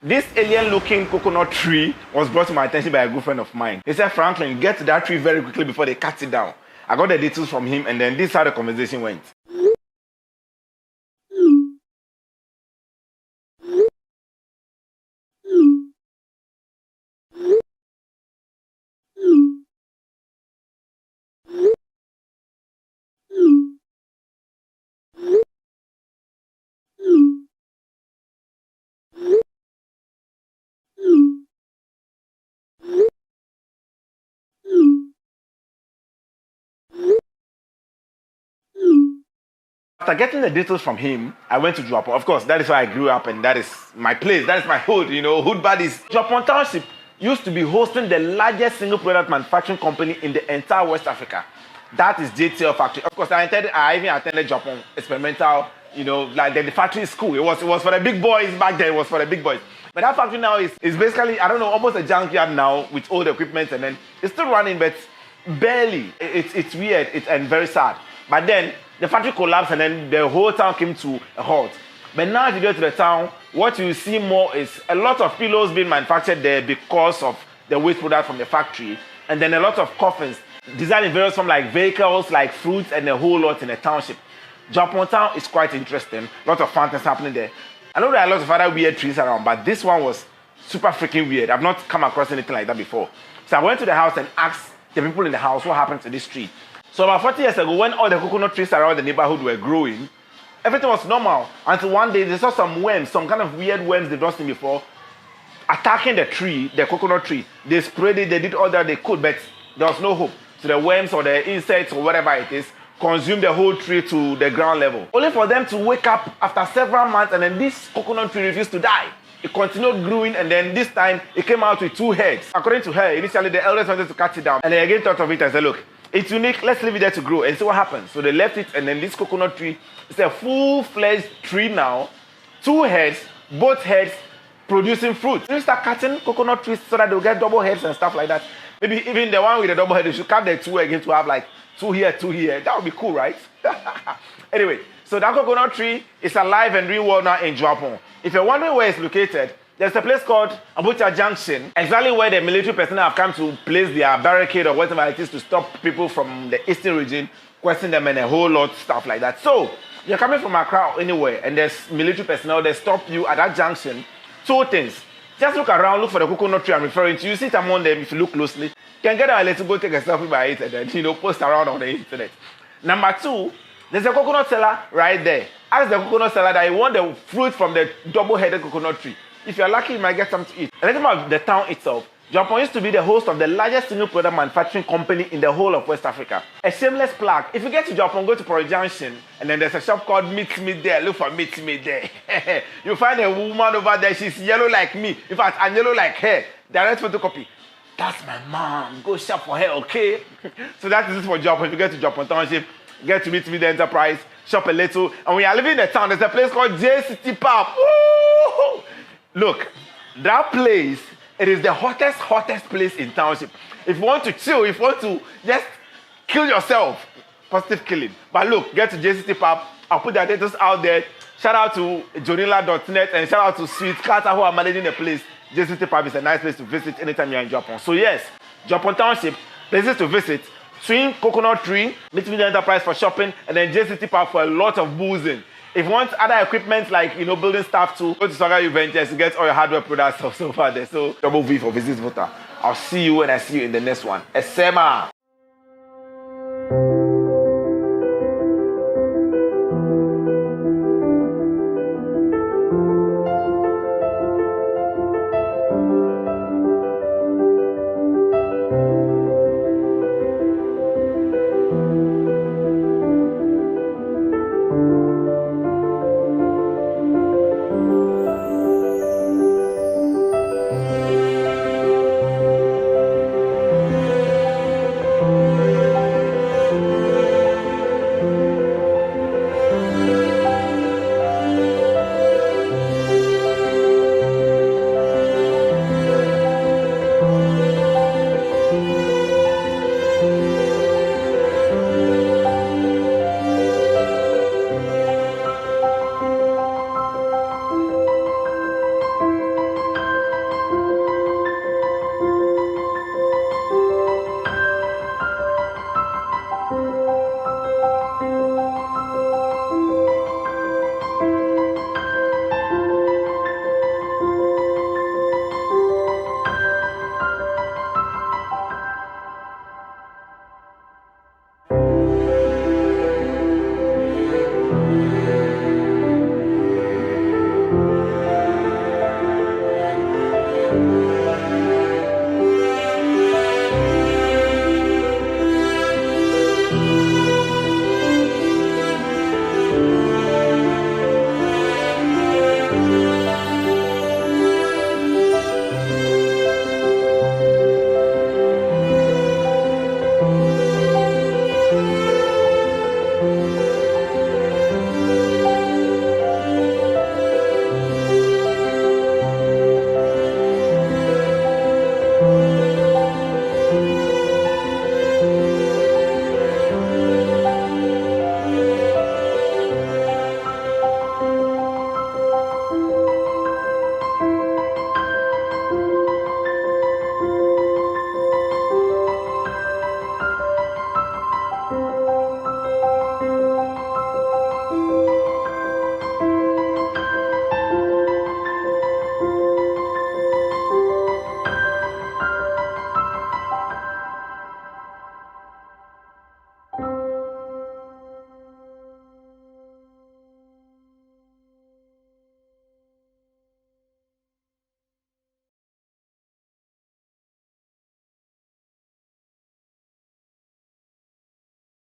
This alien-looking coconut tree was brought to my attention by a good friend of mine. He said, Franklin, get to that tree very quickly before they cut it down. I got the details from him, and then this is how the conversation went. After getting the details from him, I went to Japan. Of course, that is where I grew up, and that is my place. That is my hood, hood buddies. Japan Township used to be hosting the largest single product manufacturing company in the entire West Africa. That is JTL factory. Of course, I even attended Japan experimental, like the factory is cool. It was for the big boys back then. It was for the big boys. But that factory now is basically, I don't know, almost a junkyard now with all the equipment, and then it's still running, but barely. It's weird and very sad. But then the factory collapsed, and then the whole town came to a halt. But now if you go to the town, what you see more is a lot of pillows being manufactured there because of the waste product from the factory, and then a lot of coffins designed in various forms like vehicles, like fruits, and a whole lot in the township. Japan town is quite interesting. A lot of fun things happening there. I know there are lots of other weird trees around, but this one was super freaking weird. I've not come across anything like that before. So I went to the house and asked the people in the house what happened to this tree. So about 40 years ago, when all the coconut trees around the neighborhood were growing, everything was normal until one day they saw some worms, some kind of weird worms they've not seen before, attacking the tree, the coconut tree. They sprayed it, they did all that they could, but there was no hope. So the worms or the insects or whatever it is consumed the whole tree to the ground level. Only for them to wake up after several months, and then this coconut tree refused to die. It continued growing, and then this time it came out with 2 heads. According to her, initially the elders wanted to cut it down, and they again thought of it and said, look, it's unique, let's leave it there to grow and see what happens. So they left it, and then this coconut tree is a full-fledged tree now, 2 heads, both heads producing fruit. You start cutting coconut trees so that they'll get double heads and stuff like that. Maybe even the one with the double head, they should cut the 2 again to have like 2 here, 2 here. That would be cool, right? Anyway, so that coconut tree is alive and doing well now in Japan. If you're wondering where it's located, there's a place called Abuja Junction, exactly where the military personnel have come to place their barricade or whatever it is to stop people from the eastern region, question them and a whole lot of stuff like that. So, you're coming from Accra or anywhere, and there's military personnel, they stop you at that junction. 2 things. Just look around, look for the coconut tree I'm referring to. You see it among them if you look closely. You can get a little go take a selfie by it and then, post around on the internet. Number 2, there's a coconut seller right there. Ask the coconut seller that you want the fruit from the double-headed coconut tree. If you're lucky, you might get something to eat. A little about the town itself. Japan used to be the host of the largest single product manufacturing company in the whole of West Africa. A shameless plug. If you get to Japan, go to Pori Junction, and then there's a shop called Meet Me There. Look for Meet Me There. You'll find a woman over there. She's yellow like me. In fact, I'm yellow like her. Direct photocopy. That's my mom. Go shop for her, okay? So that is it for Japan. If you get to Japan Township, get to Meet Me The Enterprise, shop a little. And when you're living in the town, there's a place called JCT Pub. Woo! Look, that place, it is the hottest place in township. If you want to chill, if you want to just kill yourself, positive killing. But look, get to JCT Pub. I'll put their details out there. Shout out to jonilla.net and shout out to Sweet Carter who are managing the place. JCT Pub is a nice place to visit anytime you're in Japan. So yes, Japan Township, places to visit. Swing Coconut Tree, Meet Me The Enterprise for shopping, and then JCT Pub for a lot of boozing. If you want other equipment like, building stuff too, go to Saga Ventures to get all your hardware products so far there. So, double V for Visit Voter. I'll see you when I see you in the next one. Esema!